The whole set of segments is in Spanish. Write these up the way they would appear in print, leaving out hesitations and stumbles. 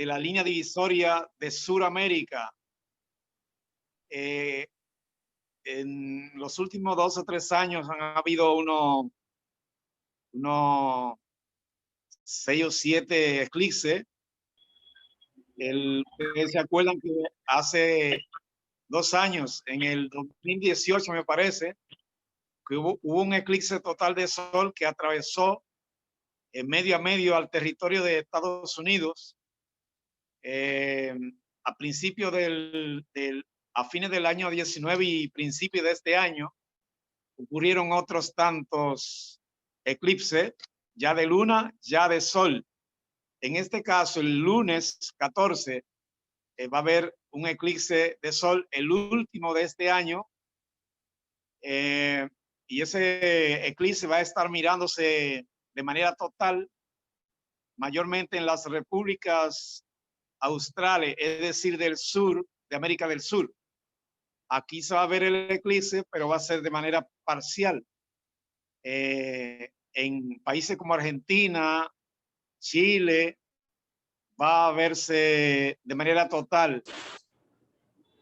de la línea divisoria de Sudamérica. En los últimos 2 o 3 años han habido unos 6 o 7 eclipses. Ustedes se acuerdan que hace 2 años, en el 2018 me parece, que hubo un eclipse total de sol que atravesó medio a medio al territorio de Estados Unidos. A principios a fines del año 19 y principios de este año, ocurrieron otros tantos eclipses, ya de luna, ya de sol. En este caso, el lunes 14, va a haber un eclipse de sol, el último de este año, y ese eclipse va a estar mirándose de manera total, mayormente en las repúblicas australes, es decir, del sur, de América del Sur. Aquí se va a ver el eclipse, pero va a ser de manera parcial. En países como Argentina, Chile, va a verse de manera total.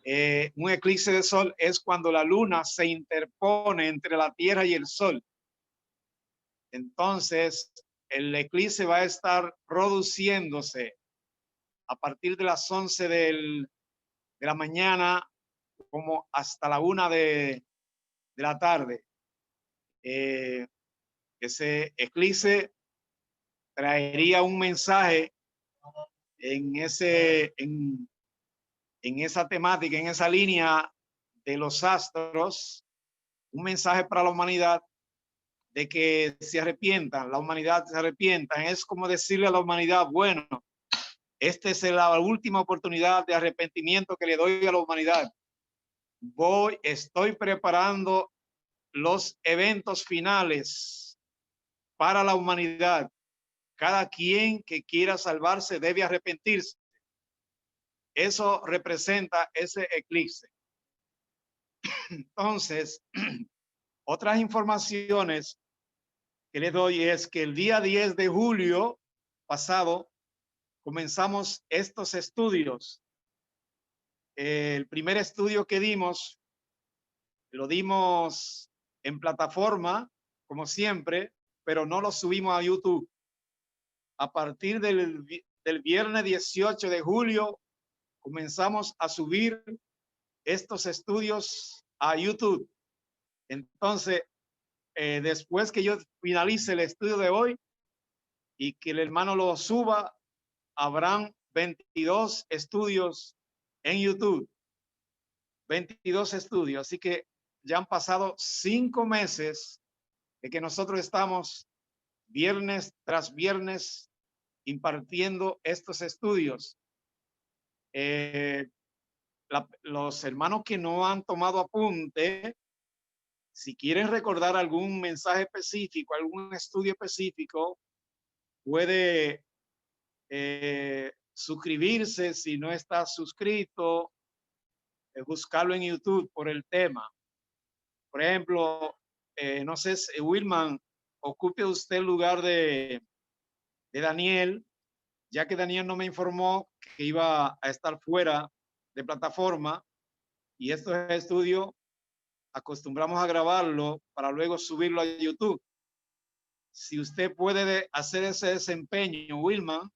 Un eclipse de sol es cuando la luna se interpone entre la Tierra y el Sol. Entonces, el eclipse va a estar produciéndose a partir de las 11 de la mañana como hasta la 1 de la tarde. Ese eclipse traería un mensaje en esa temática, en esa línea de los astros, un mensaje para la humanidad de que se arrepientan, la humanidad se arrepienta. Es como decirle a la humanidad, bueno, esta es la última oportunidad de arrepentimiento que le doy a la humanidad. Estoy preparando los eventos finales para la humanidad. Cada quien que quiera salvarse debe arrepentirse. Eso representa ese eclipse. Entonces, otras informaciones que les doy es que el día 10 de julio pasado comenzamos estos estudios. El primer estudio que dimos, lo dimos en plataforma, como siempre, pero no lo subimos a YouTube. A partir del viernes 18 de julio, comenzamos a subir estos estudios a YouTube. Entonces, después que yo finalice el estudio de hoy y que el hermano lo suba, habrán 22 estudios en YouTube. 22 estudios. Así que ya han pasado 5 meses de que nosotros estamos viernes tras viernes impartiendo estos estudios. Los hermanos que no han tomado apunte, si quieren recordar algún mensaje específico, algún estudio específico, puede suscribirse si no está suscrito, buscarlo en YouTube por el tema. Por ejemplo, no sé, Wilman, ocupe usted el lugar de Daniel, ya que Daniel no me informó que iba a estar fuera de plataforma, y estos estudios acostumbramos a grabarlo para luego subirlo a YouTube. Si usted puede hacer ese desempeño, Wilman,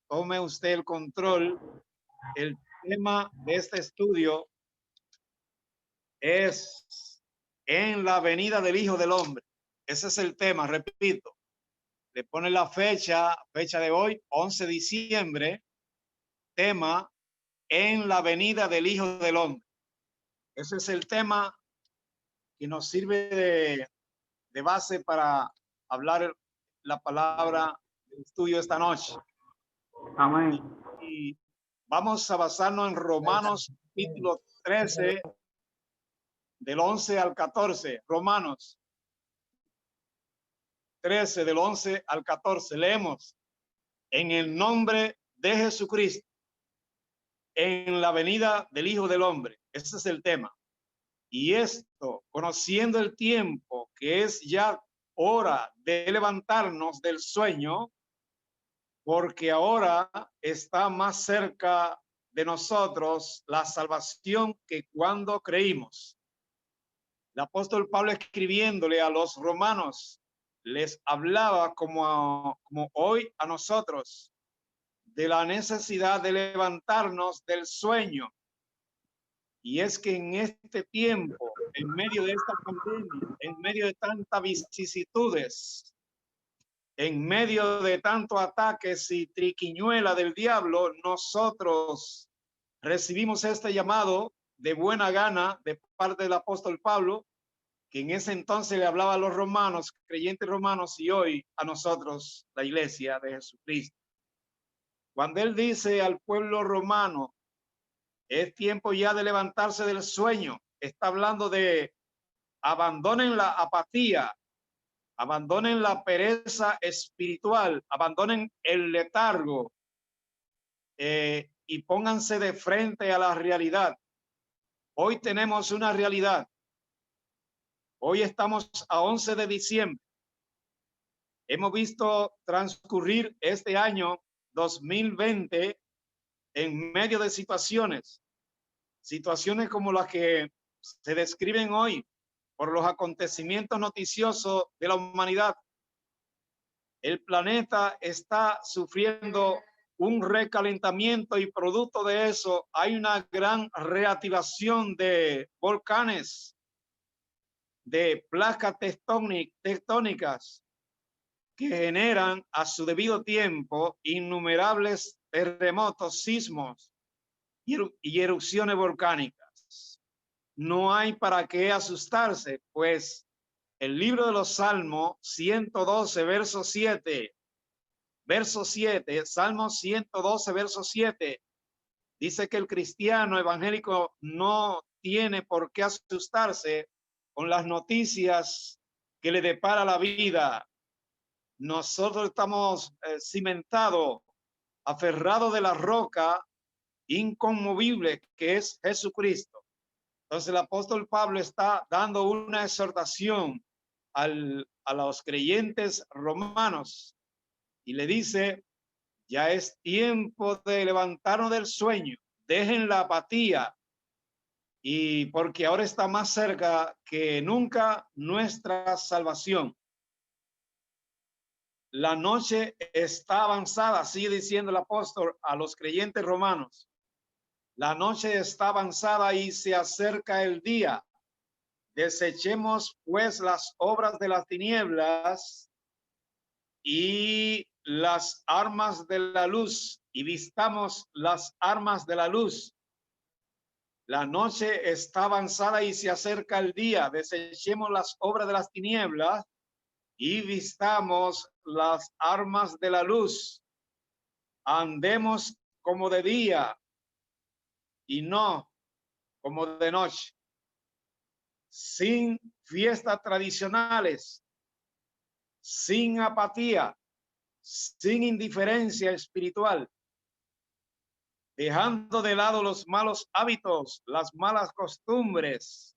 tome usted el control. El tema de este estudio es en la venida del Hijo del Hombre. Ese es el tema, repito. Le pone la fecha de hoy, 11 de diciembre, tema en la venida del Hijo del Hombre. Ese es el tema que nos sirve de base para hablar la palabra del estudio esta noche. Amén. Y vamos a basarnos en Romanos capítulo 13, del 11 al 14. Romanos 13, del 11 al 14. Leemos: en el nombre de Jesucristo, en la venida del Hijo del Hombre. Ese es el tema. Y esto, conociendo el tiempo, que es ya hora de levantarnos del sueño, porque ahora está más cerca de nosotros la salvación que cuando creímos. El apóstol Pablo, escribiéndole a los romanos, les hablaba como hoy a nosotros de la necesidad de levantarnos del sueño. Y es que en este tiempo, en medio de esta pandemia, en medio de tantas vicisitudes, en medio de tantos ataques y triquiñuela del diablo, nosotros recibimos este llamado de buena gana de parte del apóstol Pablo, que en ese entonces le hablaba a los romanos, creyentes romanos, y hoy a nosotros, la iglesia de Jesucristo. Cuando él dice al pueblo romano, es tiempo ya de levantarse del sueño, está hablando de abandonen la apatía, abandonen la pereza espiritual, abandonen el letargo y pónganse de frente a la realidad. Hoy tenemos una realidad. Hoy estamos a 11 de diciembre. Hemos visto transcurrir este año 2020 en medio de situaciones como las que se describen hoy por los acontecimientos noticiosos de la humanidad. El planeta está sufriendo un recalentamiento y producto de eso hay una gran reactivación de volcanes, de placas tectónicas que generan a su debido tiempo innumerables terremotos, sismos y erupciones volcánicas. No hay para qué asustarse, pues el libro de los Salmos 112, verso 7, Salmo 112, verso 7, dice que el cristiano evangélico no tiene por qué asustarse con las noticias que le depara la vida. Nosotros estamos cimentados, aferrados de la roca inconmovible que es Jesucristo. Entonces el apóstol Pablo está dando una exhortación a los creyentes romanos y le dice, ya es tiempo de levantarnos del sueño, dejen la apatía y porque ahora está más cerca que nunca nuestra salvación. La noche está avanzada, sigue diciendo el apóstol a los creyentes romanos. La noche está avanzada y se acerca el día. Desechemos pues las obras de las tinieblas y las armas de la luz y vistamos las armas de la luz. La noche está avanzada y se acerca el día. Desechemos las obras de las tinieblas y vistamos las armas de la luz. Andemos como de día y no como de noche, sin fiestas tradicionales, sin apatía, sin indiferencia espiritual, dejando de lado los malos hábitos, las malas costumbres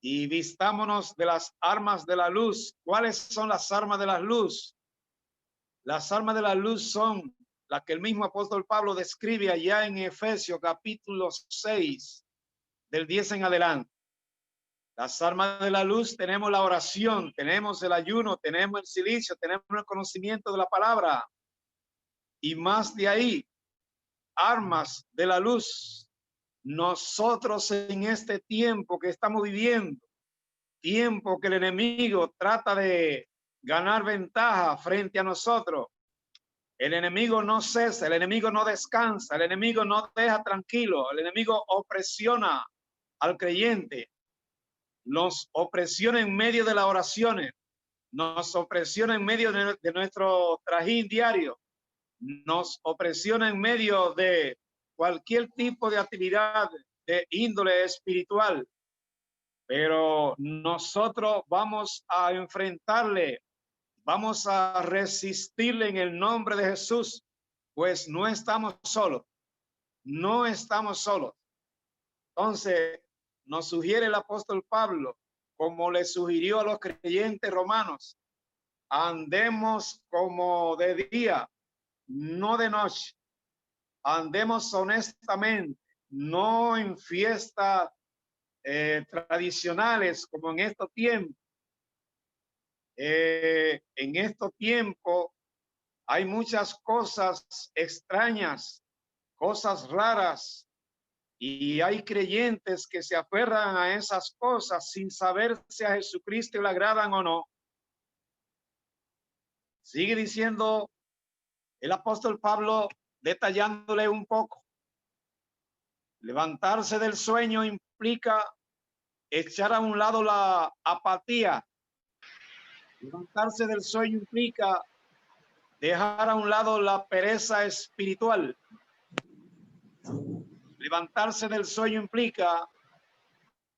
y vistámonos de las armas de la luz. ¿Cuáles son las armas de la luz? Las armas de la luz son las que el mismo apóstol Pablo describe allá en Efesios capítulo 6, del 10 en adelante. Las armas de la luz, tenemos la oración, tenemos el ayuno, tenemos el silicio, tenemos el conocimiento de la palabra. Y más de ahí, armas de la luz. Nosotros en este tiempo que estamos viviendo, tiempo que el enemigo trata de ganar ventaja frente a nosotros, el enemigo no cesa, el enemigo no descansa, el enemigo no deja tranquilo, el enemigo opresiona al creyente, nos opresiona en medio de las oraciones, nos opresiona en medio de nuestro trajín diario, nos opresiona en medio de cualquier tipo de actividad de índole espiritual, pero nosotros vamos a enfrentarle, vamos a resistirle en el nombre de Jesús, pues no estamos solos, no estamos solos. Entonces, nos sugiere el apóstol Pablo, como le sugirió a los creyentes romanos, andemos como de día, no de noche. Andemos honestamente, no en fiestas tradicionales como en estos tiempos. En estos tiempos hay muchas cosas extrañas, cosas raras, y hay creyentes que se aferran a esas cosas sin saber si a Jesucristo le agradan o no. Sigue diciendo el apóstol Pablo, detallándole un poco. Levantarse del sueño implica echar a un lado la apatía. Levantarse del sueño implica dejar a un lado la pereza espiritual. Levantarse del sueño implica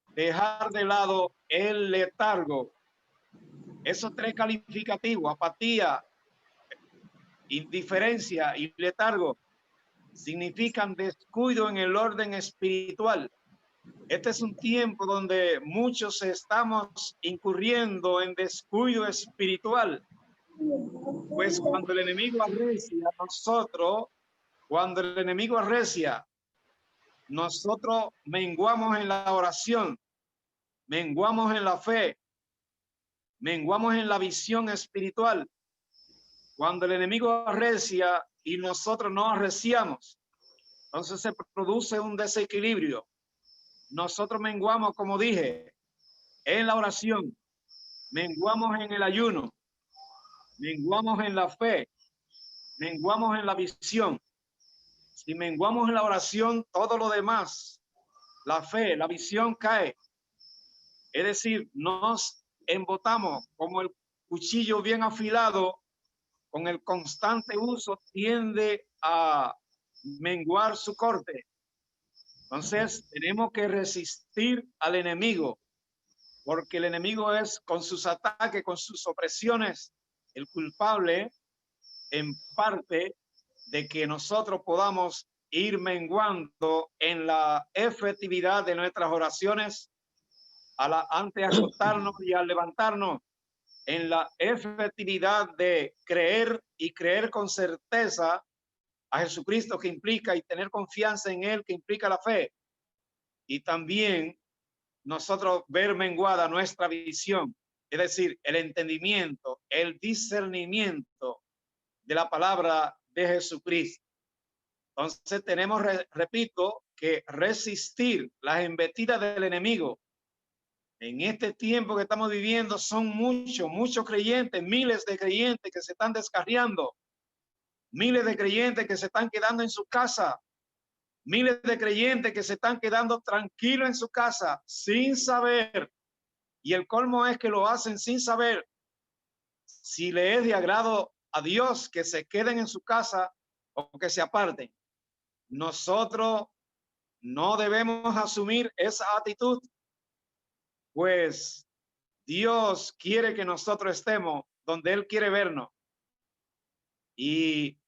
dejar de lado el letargo. Esos tres calificativos, apatía, indiferencia y letargo, significan descuido en el orden espiritual. Este es un tiempo donde muchos estamos incurriendo en descuido espiritual. Pues cuando el enemigo arrecia, nosotros menguamos en la oración, menguamos en la fe, menguamos en la visión espiritual. Cuando el enemigo arrecia y nosotros no arreciamos, entonces se produce un desequilibrio. Nosotros menguamos, como dije, en la oración, menguamos en el ayuno, menguamos en la fe, menguamos en la visión. Si menguamos en la oración, todo lo demás, la fe, la visión cae. Es decir, nos embotamos como el cuchillo bien afilado, con el constante uso tiende a menguar su corte. Entonces, tenemos que resistir al enemigo, porque el enemigo es con sus ataques, con sus opresiones, el culpable en parte de que nosotros podamos ir menguando en la efectividad de nuestras oraciones antes de acostarnos y al levantarnos, en la efectividad de creer y creer con certeza a Jesucristo, que implica, y tener confianza en él, que implica la fe. Y también nosotros ver menguada nuestra visión, es decir, el entendimiento, el discernimiento de la palabra de Jesucristo. Entonces tenemos, repito, que resistir las embestidas del enemigo. En este tiempo que estamos viviendo son muchos creyentes, miles de creyentes que se están descarriando, miles de creyentes que se están quedando en su casa, miles de creyentes que se están quedando tranquilos en su casa sin saber, y el colmo es que lo hacen sin saber si le es de agrado a Dios que se queden en su casa o que se aparten. Nosotros no debemos asumir esa actitud, pues Dios quiere que nosotros estemos donde Él quiere vernos. Y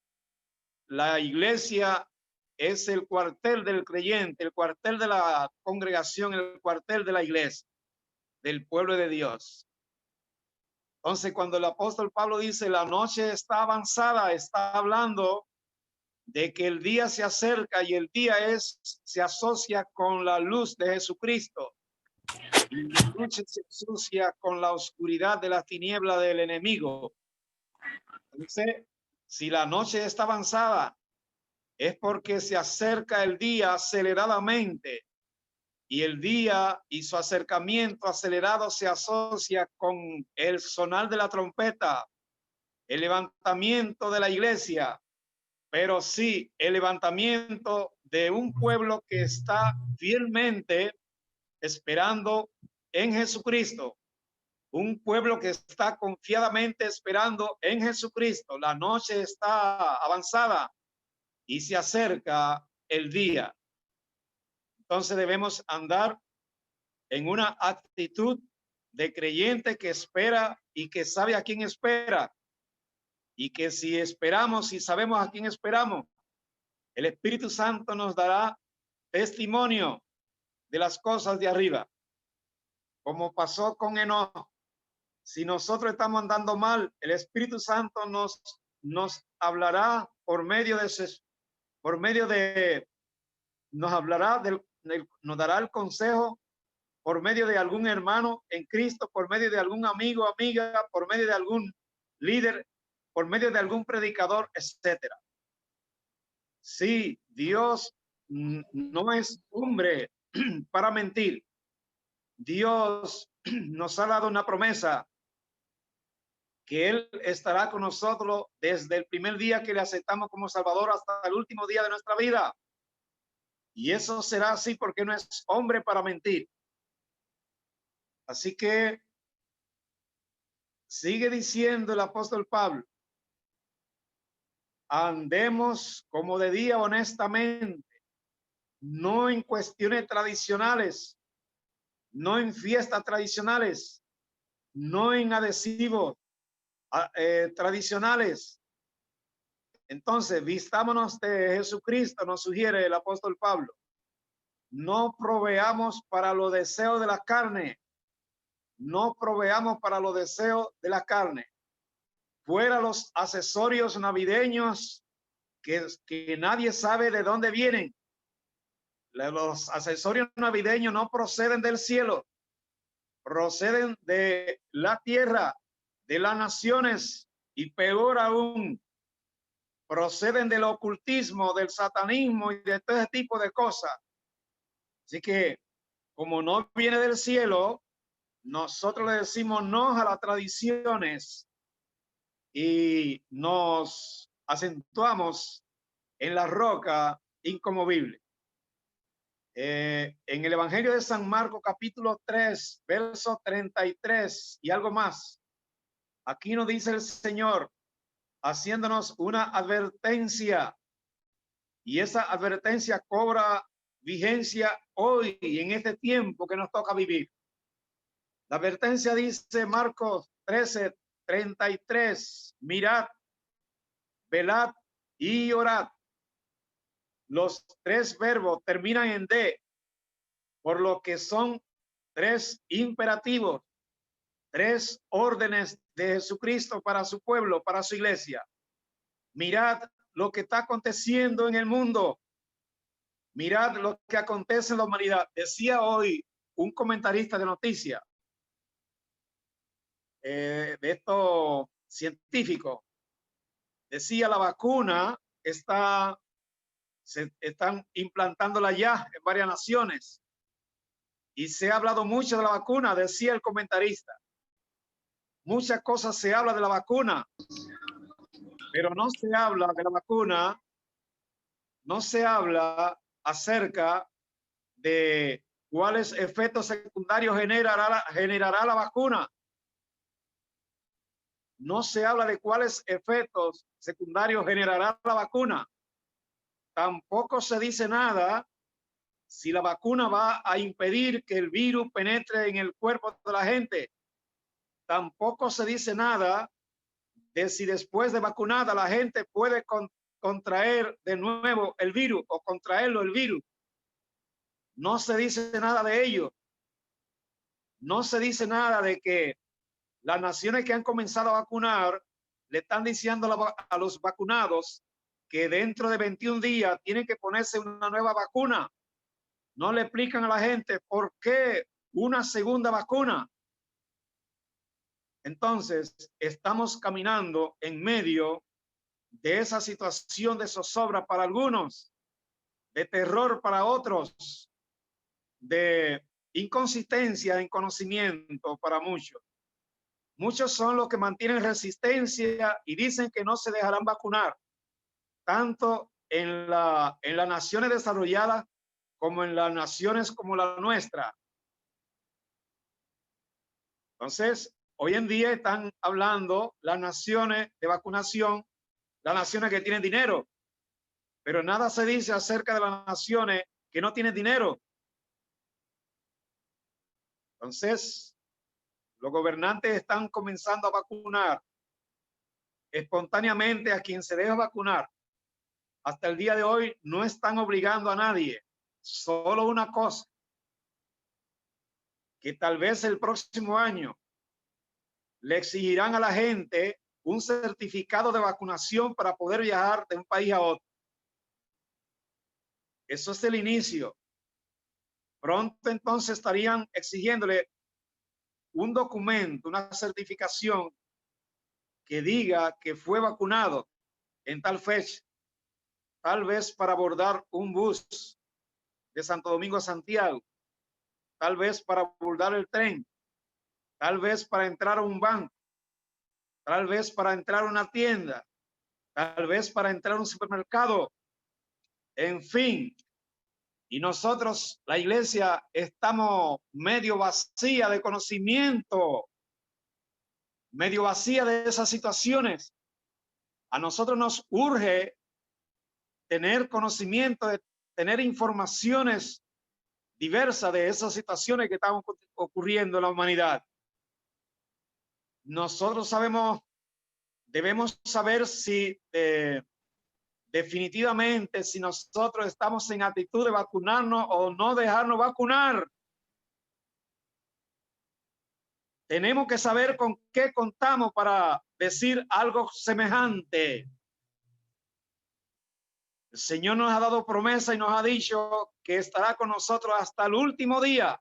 la iglesia es el cuartel del creyente, el cuartel de la congregación, el cuartel de la iglesia, del pueblo de Dios. Entonces, cuando el apóstol Pablo dice la noche está avanzada, está hablando de que el día se acerca, y el día se asocia con la luz de Jesucristo. Y la noche se asocia con la oscuridad de la tiniebla del enemigo. Entonces, si la noche está avanzada, es porque se acerca el día aceleradamente, y el día y su acercamiento acelerado se asocia con el sonar de la trompeta, el levantamiento de la iglesia, pero sí el levantamiento de un pueblo que está fielmente esperando en Jesucristo, un pueblo que está confiadamente esperando en Jesucristo. La noche está avanzada y se acerca el día. Entonces debemos andar en una actitud de creyente que espera y que sabe a quién espera, y que si esperamos y sabemos a quién esperamos, el Espíritu Santo nos dará testimonio de las cosas de arriba, como pasó con Enoch. Si nosotros estamos andando mal, el Espíritu Santo nos nos hablará por medio de, nos hablará nos dará el consejo por medio de algún hermano en Cristo, por medio de algún amigo, amiga, por medio de algún líder, por medio de algún predicador, etcétera. Sí, Dios no es hombre para mentir. Dios nos ha dado una promesa que Él estará con nosotros desde el primer día que le aceptamos como Salvador hasta el último día de nuestra vida. Y eso será así porque no es hombre para mentir. Así que sigue diciendo el apóstol Pablo, andemos como de día honestamente, no en cuestiones tradicionales, no en fiestas tradicionales, no en adhesivos tradicionales. Entonces, vistámonos de Jesucristo, nos sugiere el apóstol Pablo. No proveamos para los deseos de la carne, no proveamos para los deseos de la carne. Fuera los accesorios navideños que nadie sabe de dónde vienen. Los accesorios navideños no proceden del cielo, proceden de la tierra, de las naciones y peor aún, proceden del ocultismo, del satanismo y de todo ese tipo de cosas. Así que, como no viene del cielo, nosotros le decimos no a las tradiciones y nos acentuamos en la roca inconmovible. En el Evangelio de San Marcos, capítulo 3, verso 33 y algo más, aquí nos dice el Señor, haciéndonos una advertencia, y esa advertencia cobra vigencia hoy, en este tiempo que nos toca vivir. La advertencia dice Marcos 13, 33, mirad, velad y orad. Los tres verbos terminan en D, por lo que son tres imperativos, tres órdenes de Jesucristo para su pueblo, para su iglesia. Mirad lo que está aconteciendo en el mundo. Mirad lo que acontece en la humanidad. Decía hoy un comentarista de noticias, de esto científico, decía la vacuna se están implantándola ya en varias naciones y se ha hablado mucho de la vacuna, decía el comentarista. Muchas cosas se habla de la vacuna, pero no se habla de la vacuna, no se habla acerca de cuáles efectos secundarios generará la vacuna. No se habla de cuáles efectos secundarios generará la vacuna. Tampoco se dice nada si la vacuna va a impedir que el virus penetre en el cuerpo de la gente. Tampoco se dice nada de si después de vacunada la gente puede contraer de nuevo el virus o contraerlo el virus. No se dice nada de ello. No se dice nada de que las naciones que han comenzado a vacunar le están diciendo a los vacunados que dentro de 21 días tienen que ponerse una nueva vacuna. No le explican a la gente por qué una segunda vacuna. Entonces, estamos caminando en medio de esa situación de zozobra para algunos, de terror para otros, de inconsistencia en conocimiento para muchos. Muchos son los que mantienen resistencia y dicen que no se dejarán vacunar, tanto en las naciones desarrolladas como en las naciones como la nuestra. Entonces, hoy en día están hablando las naciones de vacunación, las naciones que tienen dinero, pero nada se dice acerca de las naciones que no tienen dinero. Entonces, los gobernantes están comenzando a vacunar espontáneamente a quien se deja vacunar. Hasta el día de hoy no están obligando a nadie. Solo una cosa, que tal vez el próximo año le exigirán a la gente un certificado de vacunación para poder viajar de un país a otro. Eso es el inicio. Pronto entonces estarían exigiéndole un documento, una certificación que diga que fue vacunado en tal fecha, tal vez para abordar un bus de Santo Domingo a Santiago, tal vez para abordar el tren, tal vez para entrar a un banco, tal vez para entrar a una tienda, tal vez para entrar a un supermercado, en fin. Y nosotros, la iglesia, estamos medio vacía de conocimiento, medio vacía de esas situaciones. A nosotros nos urge tener conocimiento, de tener informaciones diversas de esas situaciones que están ocurriendo en la humanidad. Nosotros sabemos, debemos saber si definitivamente si nosotros estamos en actitud de vacunarnos o no dejarnos vacunar. Tenemos que saber con qué contamos para decir algo semejante. El Señor nos ha dado promesa y nos ha dicho que estará con nosotros hasta el último día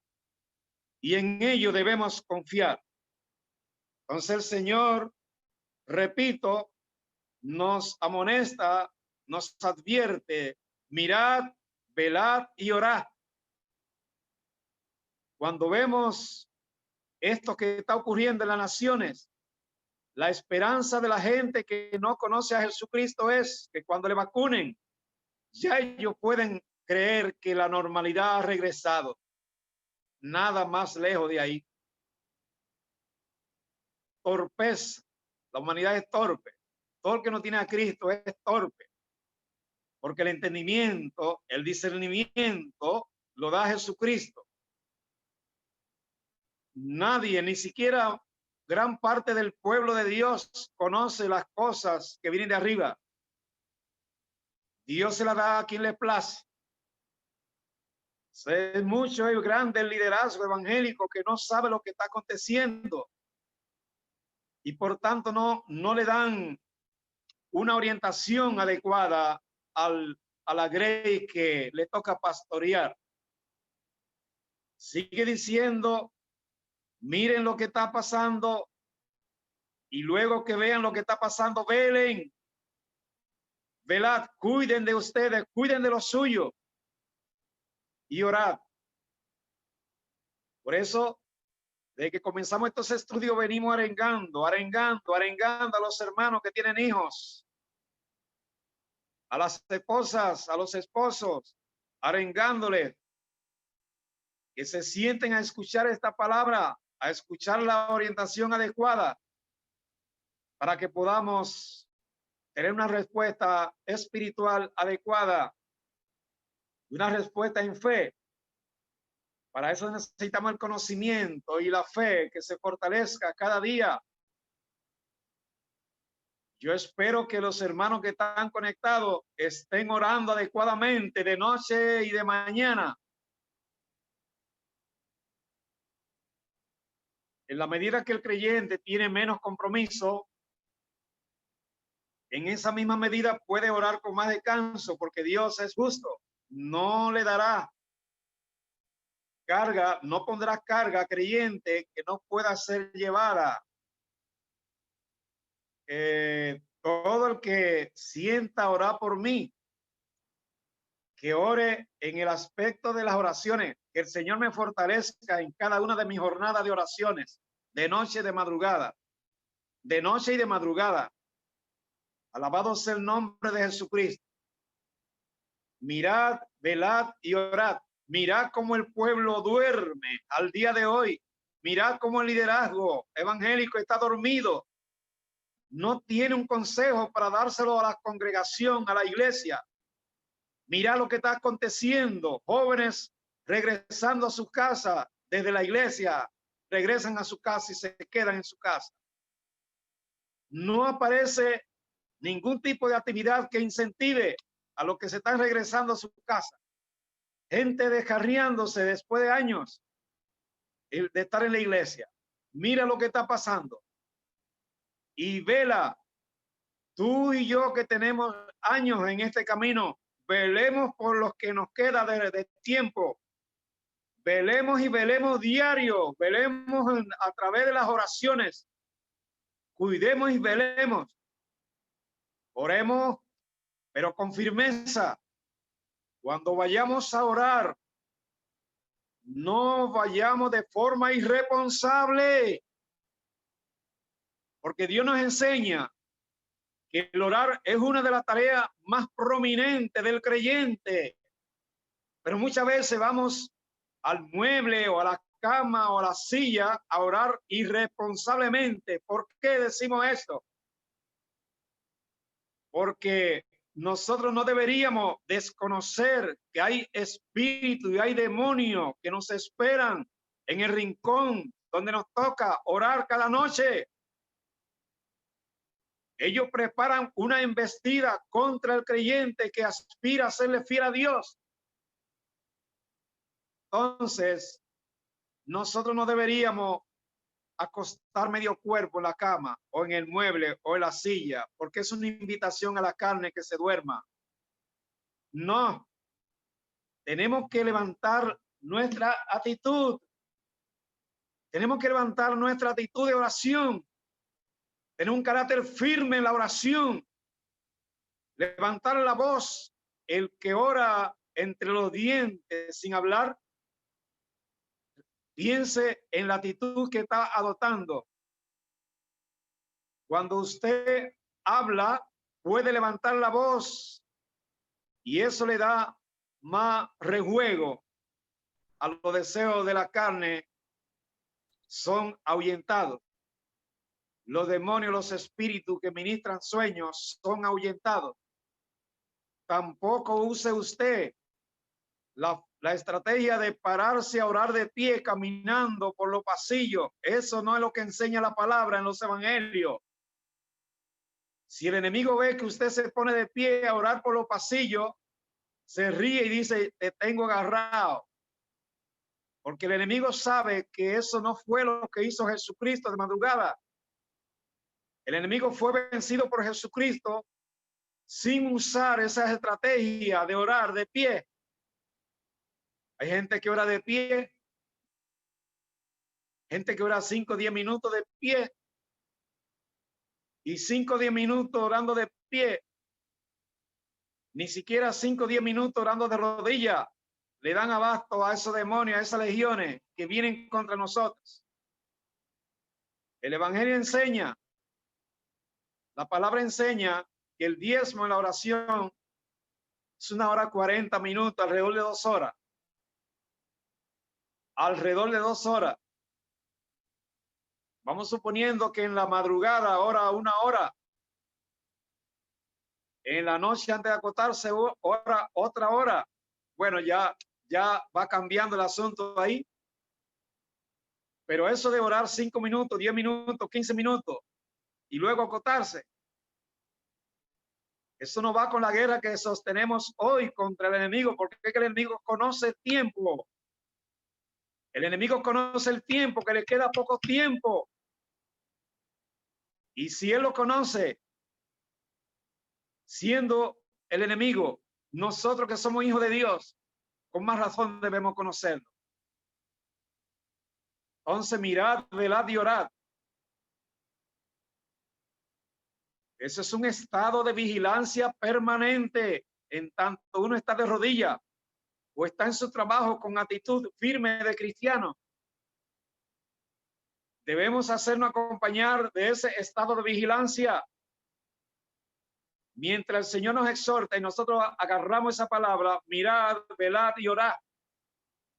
y en ello debemos confiar. Entonces el Señor, repito, nos amonesta, nos advierte, mirad, velad y orad. Cuando vemos esto que está ocurriendo en las naciones, la esperanza de la gente que no conoce a Jesucristo es que cuando le vacunen, ya ellos pueden creer que la normalidad ha regresado. Nada más lejos de ahí. Torpeza. La humanidad es torpe. Todo el que no tiene a Cristo es torpe. Porque el entendimiento, el discernimiento, lo da Jesucristo. Nadie, ni siquiera gran parte del pueblo de Dios conoce las cosas que vienen de arriba. Dios se la da a quien le place. Es mucho el grande el liderazgo evangélico que no sabe lo que está aconteciendo y por tanto no le dan una orientación adecuada a la grey que le toca pastorear. Sigue diciendo, miren lo que está pasando y luego que vean lo que está pasando, velen, velad, cuiden de ustedes, cuiden de lo suyo y orad. Por eso, desde que comenzamos estos estudios, venimos arengando a los hermanos que tienen hijos, a las esposas, a los esposos, arengándoles que se sienten a escuchar esta palabra, a escuchar la orientación adecuada para que podamos tener una respuesta espiritual adecuada, una respuesta en fe. Para eso necesitamos el conocimiento y la fe que se fortalezca cada día. Yo espero que los hermanos que están conectados estén orando adecuadamente de noche y de mañana. En la medida que el creyente tiene menos compromiso, en esa misma medida puede orar con más descanso, porque Dios es justo. No le dará carga, no pondrá carga creyente que no pueda ser llevada. Todo el que sienta orar por mí, que ore en el aspecto de las oraciones, que el Señor me fortalezca en cada una de mis jornadas de oraciones, de noche y de madrugada, de noche y de madrugada. Alabado sea el nombre de Jesucristo. Mirad, velad y orad. Mirad cómo el pueblo duerme al día de hoy. Mirad cómo el liderazgo evangélico está dormido. No tiene un consejo para dárselo a la congregación, a la iglesia. Mirad lo que está aconteciendo. Jóvenes regresando a su casa desde la iglesia, regresan a su casa y se quedan en su casa. No aparece ningún tipo de actividad que incentive a los que se están regresando a su casa. Gente descarriándose después de años de estar en la iglesia. Mira lo que está pasando. y vela. Tú y yo que tenemos años en este camino, velemos por los que nos queda de tiempo. Velemos y velemos diario, velemos a través de las oraciones. Cuidemos y velemos. Oremos, pero con firmeza. Cuando vayamos a orar, no vayamos de forma irresponsable, porque Dios nos enseña que el orar es una de las tareas más prominentes del creyente. Pero muchas veces vamos al mueble o a la cama o a la silla a orar irresponsablemente. ¿Por qué decimos esto? Porque nosotros no deberíamos desconocer que hay espíritu y hay demonios que nos esperan en el rincón donde nos toca orar cada noche. Ellos preparan una embestida contra el creyente que aspira a serle fiel a Dios. Entonces, nosotros no deberíamos acostar medio cuerpo en la cama o en el mueble o en la silla, porque es una invitación a la carne que se duerma. No, tenemos que levantar nuestra actitud. Tenemos que levantar nuestra actitud de oración. Tener un carácter firme en la oración. Levantar la voz. El que ora entre los dientes sin hablar, piense en la actitud que está adoptando. Cuando usted habla, puede levantar la voz y eso le da más rejuego a los deseos de la carne, son ahuyentados. Los demonios, los espíritus que ministran sueños son ahuyentados. Tampoco use usted la estrategia de pararse a orar de pie caminando por los pasillos. Eso no es lo que enseña la palabra en los evangelios. Si el enemigo ve que usted se pone de pie a orar por los pasillos, se ríe y dice, te tengo agarrado. Porque el enemigo sabe que eso no fue lo que hizo Jesucristo de madrugada. El enemigo fue vencido por Jesucristo sin usar esa estrategia de orar de pie. Hay gente que ora de pie, gente que ora 5 o 10 minutos de pie y 5 o 10 minutos orando de pie. Ni siquiera 5 o 10 minutos orando de rodillas le dan abasto a esos demonios, a esas legiones que vienen contra nosotros. El evangelio enseña, la palabra enseña que el diezmo en la oración es 1 hora 40 minutos, alrededor de 2 horas. Alrededor de 2 horas. Vamos suponiendo que en la madrugada ora 1 hora. En la noche antes de acostarse ora otra hora. Bueno, ya va cambiando el asunto ahí. Pero eso de orar 5 minutos, 10 minutos, 15 minutos y luego acostarse, eso no va con la guerra que sostenemos hoy contra el enemigo, porque el enemigo conoce el tiempo. El enemigo conoce el tiempo, que le queda poco tiempo. Y si él lo conoce, siendo el enemigo, nosotros que somos hijos de Dios, con más razón debemos conocerlo. Entonces, mirad, velad y orad. Ese es un estado de vigilancia permanente, en tanto uno está de rodillas o está en su trabajo con actitud firme de cristiano. Debemos hacernos acompañar de ese estado de vigilancia. Mientras el Señor nos exhorta y nosotros agarramos esa palabra, mirad, velad y orad,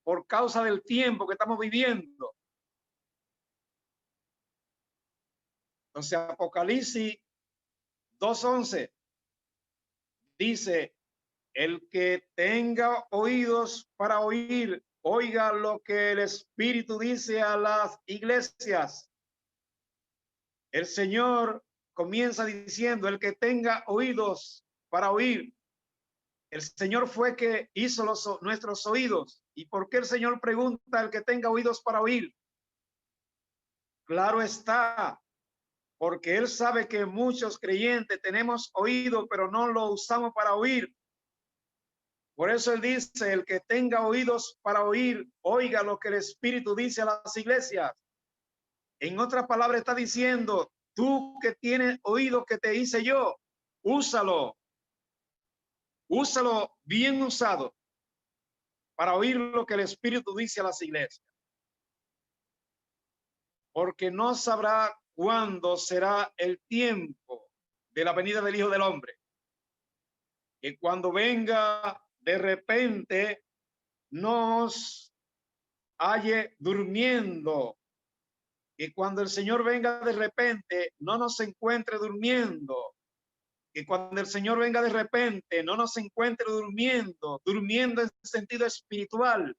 por causa del tiempo que estamos viviendo. Entonces, Apocalipsis 2:11 dice, el que tenga oídos para oír, oiga lo que el Espíritu dice a las iglesias. El Señor comienza diciendo, el que tenga oídos para oír. El Señor fue que hizo nuestros oídos. ¿Y por qué el Señor pregunta el que tenga oídos para oír? Claro está, porque él sabe que muchos creyentes tenemos oído, pero no lo usamos para oír. Por eso él dice, el que tenga oídos para oír, oiga lo que el Espíritu dice a las iglesias. En otras palabras está diciendo, tú que tienes oído que te hice yo, úsalo. Úsalo bien usado para oír lo que el Espíritu dice a las iglesias. Porque no sabrá cuándo será el tiempo de la venida del Hijo del Hombre. Que cuando venga de repente nos halle durmiendo. Que cuando el Señor venga de repente no nos encuentre durmiendo. Que cuando el Señor venga de repente no nos encuentre durmiendo en sentido espiritual.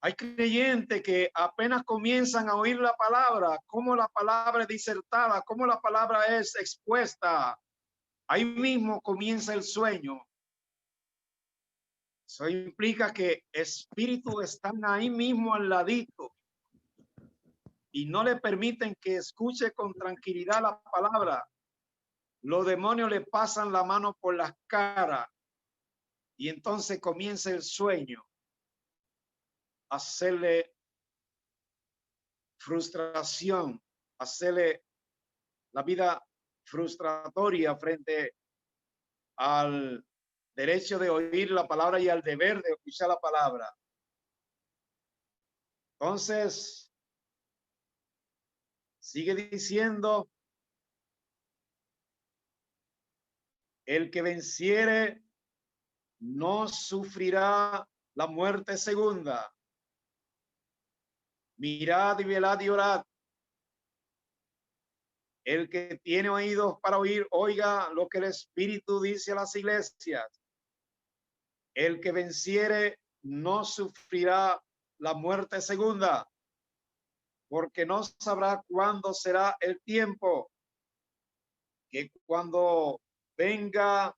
Hay creyentes que apenas comienzan a oír la palabra, cómo la palabra es disertada, cómo la palabra es expuesta. Ahí mismo comienza el sueño. Eso implica que espíritus están ahí mismo al ladito y no le permiten que escuche con tranquilidad la palabra. Los demonios le pasan la mano por las caras y entonces comienza el sueño. Hacerle frustración, hacerle la vida frustratoria frente al derecho de oír la palabra y al deber de escuchar la palabra. Entonces, sigue diciendo, el que venciere no sufrirá la muerte segunda. Mirad y velad y orad. El que tiene oídos para oír, oiga lo que el Espíritu dice a las iglesias. El que venciere no sufrirá la muerte segunda, porque no sabrá cuándo será el tiempo. Que cuando venga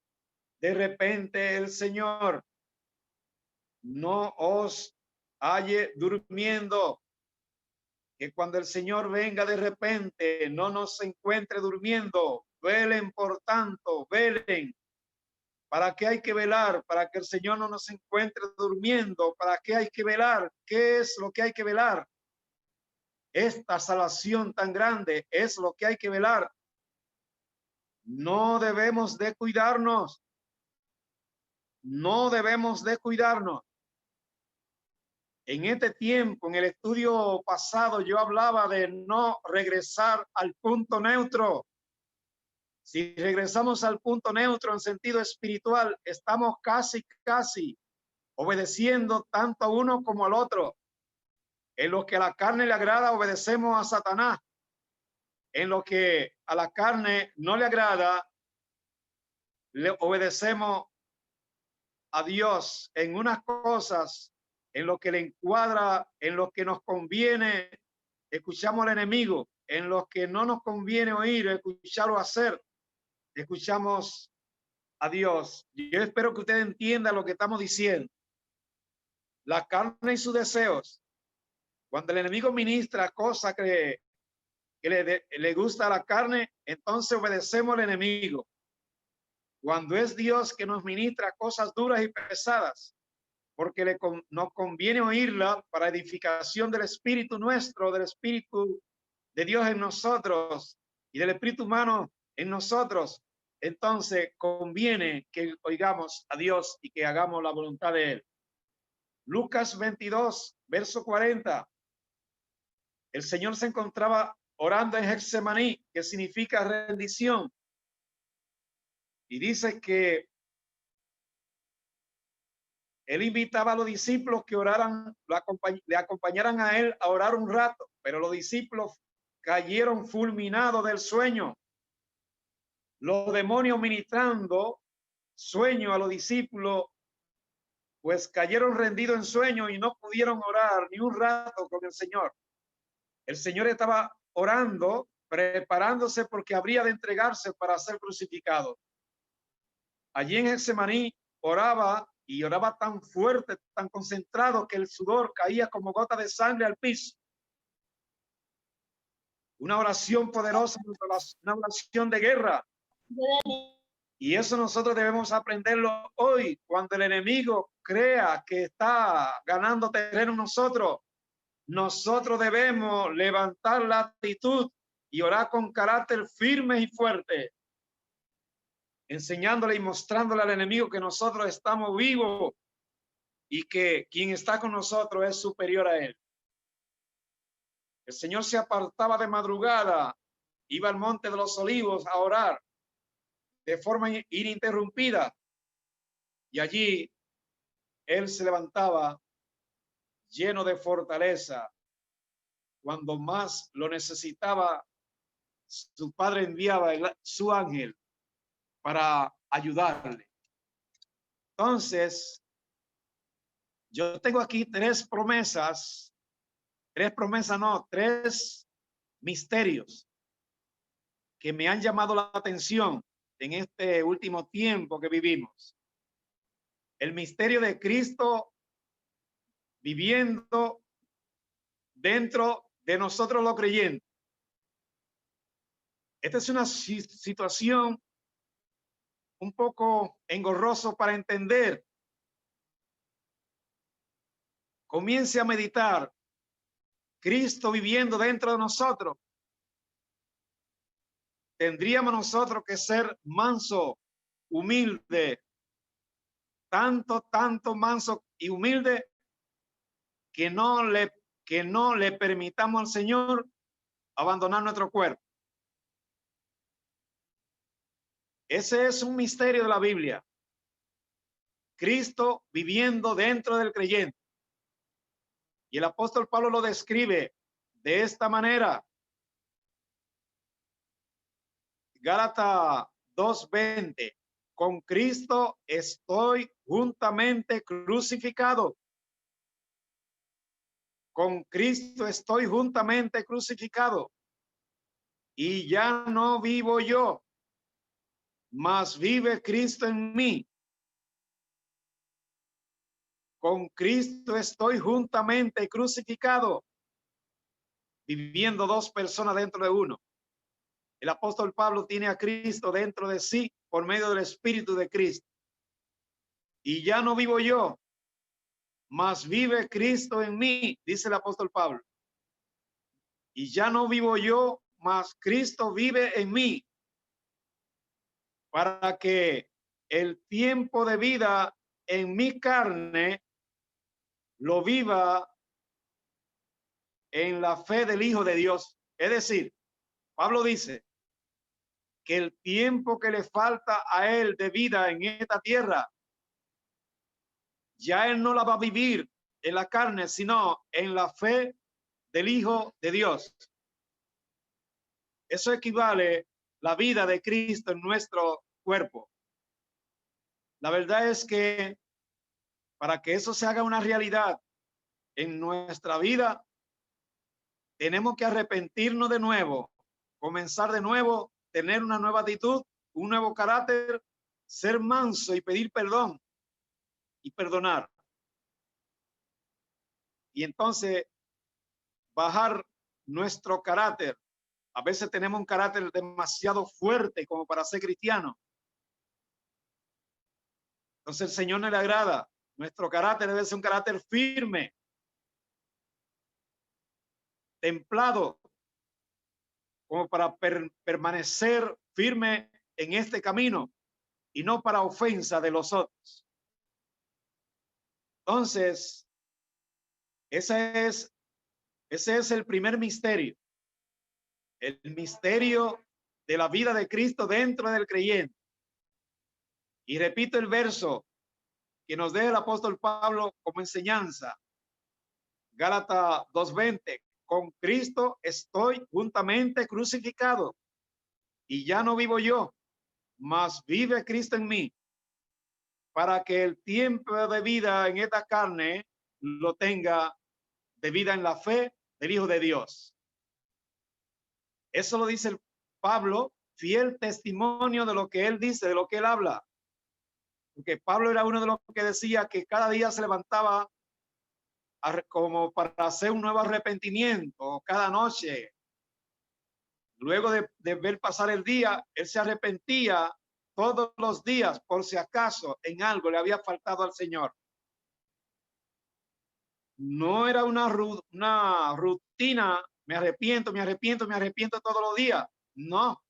de repente el Señor, no os halle durmiendo. Que cuando el Señor venga de repente no nos encuentre durmiendo. Velen, por tanto, velen. ¿Para qué hay que velar? Para que el Señor no nos encuentre durmiendo. ¿Para qué hay que velar? ¿Qué es lo que hay que velar? Esta salvación tan grande es lo que hay que velar. No debemos de cuidarnos. No debemos de cuidarnos. En este tiempo, en el estudio pasado, yo hablaba de no regresar al punto neutro. Si regresamos al punto neutro en sentido espiritual, estamos casi obedeciendo tanto a uno como al otro. En lo que a la carne le agrada, obedecemos a Satanás. En lo que a la carne no le agrada, le obedecemos a Dios. En unas cosas, en lo que le encuadra, en lo que nos conviene, escuchamos al enemigo. En lo que no nos conviene oír, escucharlo hacer, escuchamos a Dios. Yo espero que usted entienda lo que estamos diciendo. La carne y sus deseos. Cuando el enemigo ministra cosas que le gusta a la carne, entonces obedecemos al enemigo. Cuando es Dios que nos ministra cosas duras y pesadas, porque nos conviene oírla para edificación del espíritu nuestro, del espíritu de Dios en nosotros y del espíritu humano en nosotros, entonces conviene que oigamos a Dios y que hagamos la voluntad de Él. Lucas 22, verso 40. El Señor se encontraba orando en Getsemaní, que significa rendición. Y dice que Él invitaba a los discípulos que oraran, le acompañaran a Él a orar un rato, pero los discípulos cayeron fulminados del sueño. Los demonios ministrando sueño a los discípulos, pues cayeron rendidos en sueño y no pudieron orar ni un rato con el Señor. El Señor estaba orando, preparándose porque habría de entregarse para ser crucificado. Allí en Getsemaní oraba y oraba tan fuerte, tan concentrado que el sudor caía como gota de sangre al piso. una oración poderosa, una oración de guerra. Y eso nosotros debemos aprenderlo hoy, cuando el enemigo crea que está ganando terreno en nosotros. Nosotros debemos levantar la actitud y orar con carácter firme y fuerte, enseñándole y mostrándole al enemigo que nosotros estamos vivos y que quien está con nosotros es superior a él. El Señor se apartaba de madrugada, iba al Monte de los Olivos a orar de forma ininterrumpida, y allí él se levantaba lleno de fortaleza. Cuando más lo necesitaba, su padre enviaba su ángel para ayudarle. Entonces, yo tengo aquí tres misterios que me han llamado la atención en este último tiempo que vivimos. El misterio de Cristo viviendo dentro de nosotros los creyentes. Esta es una situación un poco engorroso para entender. Comience a meditar. Cristo viviendo dentro de nosotros. Tendríamos nosotros que ser manso, humilde, tanto manso y humilde que no le permitamos al Señor abandonar nuestro cuerpo. Ese es un misterio de la Biblia. Cristo viviendo dentro del creyente. Y el apóstol Pablo lo describe de esta manera. Gálatas 2:20. Con Cristo estoy juntamente crucificado. Con Cristo estoy juntamente crucificado. Y ya no vivo yo, mas vive Cristo en mí. Con Cristo estoy juntamente crucificado, viviendo dos personas dentro de uno. El apóstol Pablo tiene a Cristo dentro de sí por medio del Espíritu de Cristo. Y ya no vivo yo, mas vive Cristo en mí, dice el apóstol Pablo. Y ya no vivo yo, mas Cristo vive en mí, para que el tiempo de vida en mi carne lo viva en la fe del Hijo de Dios. Es decir, Pablo dice que el tiempo que le falta a él de vida en esta tierra, ya él no la va a vivir en la carne, sino en la fe del Hijo de Dios. Eso equivale a la vida de Cristo en nuestro cuerpo. La verdad es que para que eso se haga una realidad en nuestra vida, tenemos que arrepentirnos de nuevo, comenzar de nuevo, tener una nueva actitud, un nuevo carácter, ser manso y pedir perdón y perdonar. Y entonces bajar nuestro carácter. A veces tenemos un carácter demasiado fuerte como para ser cristiano. Entonces el Señor no le agrada. Nuestro carácter debe ser un carácter firme, templado, como para permanecer firme en este camino y no para ofensa de los otros. Entonces, ese es el primer misterio. El misterio de la vida de Cristo dentro del creyente. Y repito el verso que nos deja el apóstol Pablo como enseñanza. Gálatas 2:20. Con Cristo estoy juntamente crucificado. Y ya no vivo yo, mas vive Cristo en mí. Para que el tiempo de vida en esta carne lo tenga de vida en la fe del Hijo de Dios. Eso lo dice el Pablo, fiel testimonio de lo que él dice, de lo que él habla. Porque Pablo era uno de los que decía que cada día se levantaba como para hacer un nuevo arrepentimiento, cada noche Luego de ver pasar el día, él se arrepentía todos los días por si acaso en algo le había faltado al Señor. No era una rutina, me arrepiento, me arrepiento, me arrepiento todos los días. No,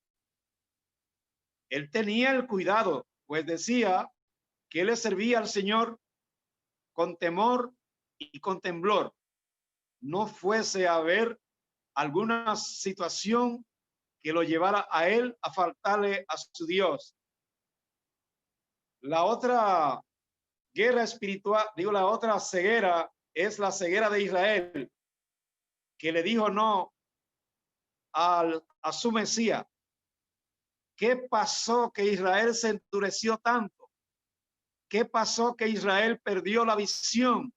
él tenía el cuidado, pues decía que él le servía al Señor con temor y con temblor. No fuese a ver alguna situación que lo llevara a él a faltarle a su Dios. La otra guerra espiritual, digo, la otra ceguera es la ceguera de Israel, que le dijo no a su Mesías. ¿Qué pasó que Israel se endureció tanto? ¿Qué pasó que Israel perdió la visión?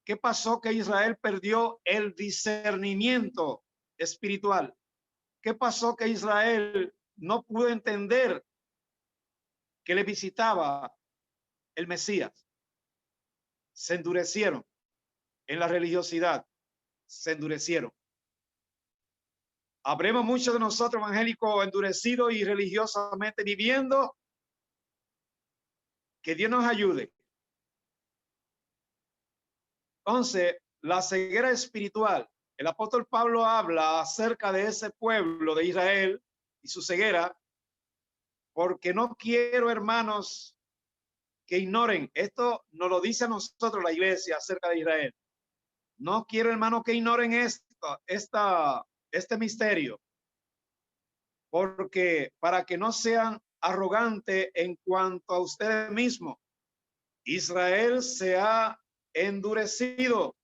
¿Qué pasó que Israel perdió el discernimiento espiritual? ¿Qué pasó que Israel no pudo entender que le visitaba el Mesías? Se endurecieron en la religiosidad, se endurecieron. Habremos muchos de nosotros evangélicos endurecidos y religiosamente viviendo. Que Dios nos ayude. Entonces, la ceguera espiritual. El apóstol Pablo habla acerca de ese pueblo de Israel y su ceguera, porque no quiero, hermanos, que ignoren. Esto nos lo dice a nosotros la iglesia acerca de Israel. No quiero, hermanos, que ignoren este misterio, porque para que no sean arrogantes en cuanto a ustedes mismos. Israel se ha endurecido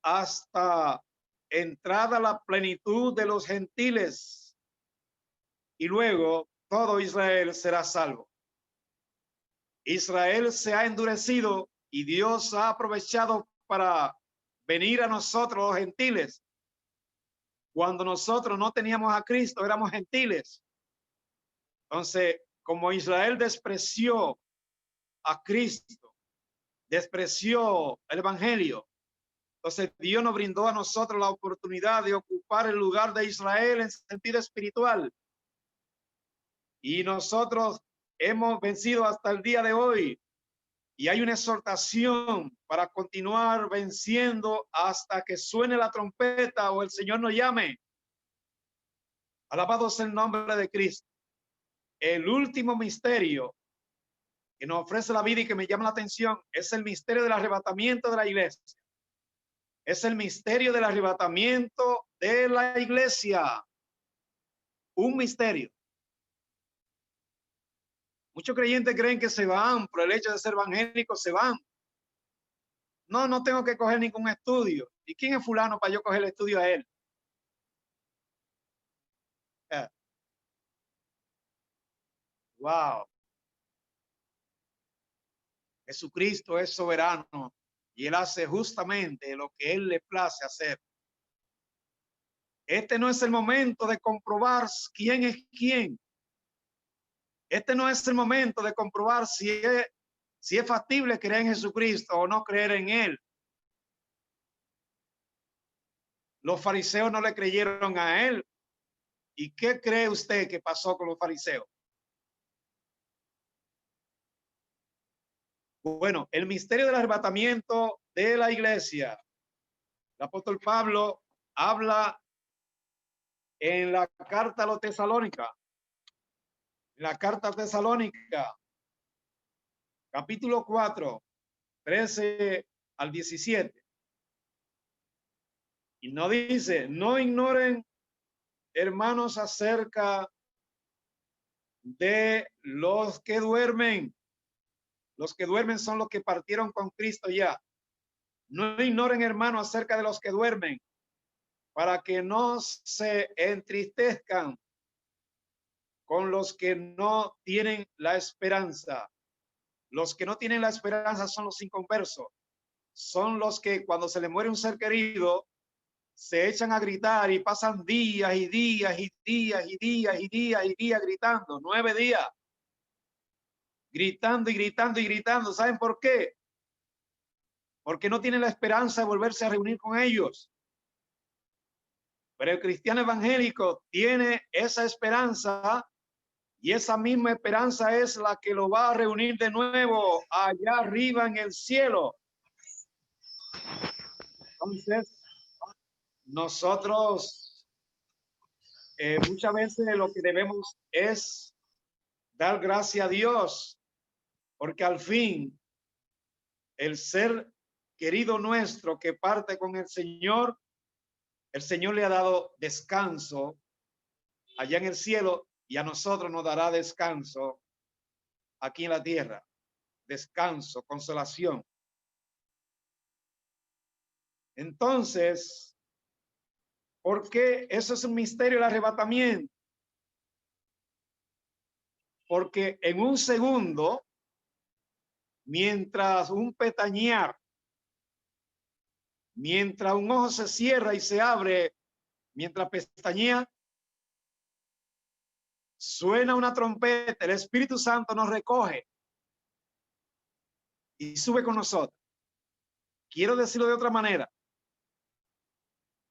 hasta entrada la plenitud de los gentiles y luego todo Israel será salvo. Israel se ha endurecido y Dios ha aprovechado para venir a nosotros los gentiles. Cuando nosotros no teníamos a Cristo, éramos gentiles. Entonces, como Israel despreció a Cristo, despreció el evangelio, entonces Dios nos brindó a nosotros la oportunidad de ocupar el lugar de Israel en sentido espiritual. Y nosotros hemos vencido hasta el día de hoy. Y hay una exhortación para continuar venciendo hasta que suene la trompeta o el Señor nos llame. Alabado sea el nombre de Cristo. El último misterio que nos ofrece la vida y que me llama la atención es el misterio del arrebatamiento de la iglesia. Es el misterio del arrebatamiento de la iglesia. Un misterio. Muchos creyentes creen que se van por el hecho de ser evangélicos, se van. No, no tengo que coger ningún estudio. ¿Y quién es fulano para yo coger el estudio a él? Wow. Jesucristo es soberano y él hace justamente lo que él le place hacer. Este no es el momento de comprobar quién es quién. Este no es el momento de comprobar si es factible creer en Jesucristo o no creer en él. Los fariseos no le creyeron a él. ¿Y qué cree usted que pasó con los fariseos? Bueno, el misterio del arrebatamiento de la iglesia. El apóstol Pablo habla en la carta a los Tesalónicas. La carta tesalónica, capítulo 4, 13 al 17. Y no dice, no ignoren, hermanos, acerca de los que duermen. Los que duermen son los que partieron con Cristo ya. No ignoren, hermanos, acerca de los que duermen, para que no se entristezcan con los que no tienen la esperanza. Los que no tienen la esperanza son los inconversos. Son los que cuando se les muere un ser querido, se echan a gritar y pasan días y días y días y días y días y días gritando, 9 días, gritando y gritando y gritando. ¿Saben por qué? Porque no tienen la esperanza de volverse a reunir con ellos. Pero el cristiano evangélico tiene esa esperanza y esa misma esperanza es la que lo va a reunir de nuevo allá arriba en el cielo. Entonces, nosotros muchas veces lo que debemos es dar gracias a Dios, porque al fin el ser querido nuestro que parte con el Señor le ha dado descanso allá en el cielo y a nosotros nos dará descanso aquí en la tierra, descanso, consolación. Entonces, ¿por qué eso es un misterio, el arrebatamiento? Porque en un segundo, mientras un pestañear, mientras un ojo se cierra y se abre, mientras pestañea, suena una trompeta, el Espíritu Santo nos recoge y sube con nosotros. Quiero decirlo de otra manera.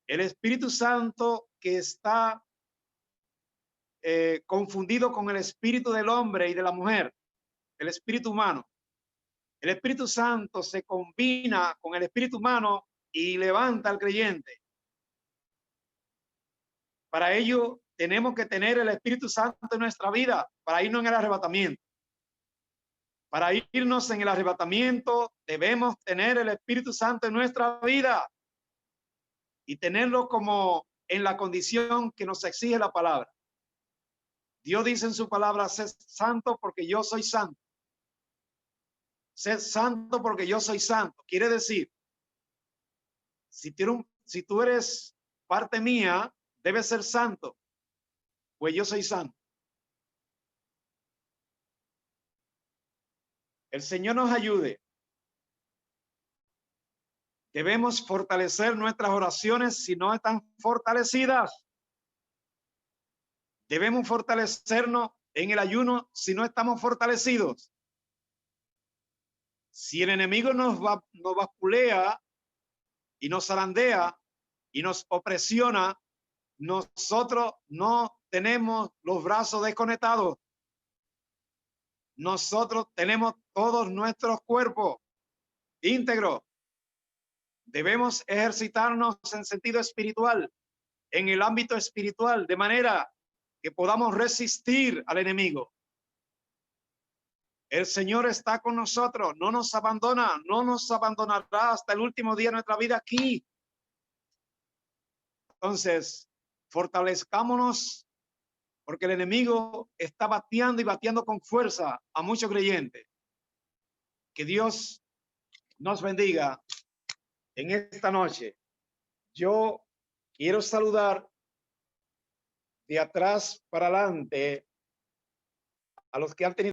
El Espíritu Santo que está confundido con el espíritu del hombre y de la mujer, el espíritu humano. El Espíritu Santo se combina con el espíritu humano y levanta al creyente. Para ello tenemos que tener el Espíritu Santo en nuestra vida, para irnos en el arrebatamiento. Para irnos en el arrebatamiento debemos tener el Espíritu Santo en nuestra vida y tenerlo como en la condición que nos exige la palabra. Dios dice en su palabra, sed santo porque yo soy santo. Sed santo porque yo soy santo. Quiere decir, si tú eres parte mía, debes ser santo, pues yo soy santo. El Señor nos ayude. Debemos fortalecer nuestras oraciones si no están fortalecidas. Debemos fortalecernos en el ayuno si no estamos fortalecidos. Si el enemigo nos vapulea y nos zarandea y nos opresiona, nosotros no tenemos los brazos desconectados. Nosotros tenemos todos nuestros cuerpos íntegros. Debemos ejercitarnos en sentido espiritual, en el ámbito espiritual, de manera que podamos resistir al enemigo. El Señor está con nosotros, no nos abandona, no nos abandonará hasta el último día de nuestra vida aquí. Entonces, fortalezcámonos porque el enemigo está bateando y bateando con fuerza a muchos creyentes. Que Dios nos bendiga en esta noche. Yo quiero saludar de atrás para adelante a los que han tenido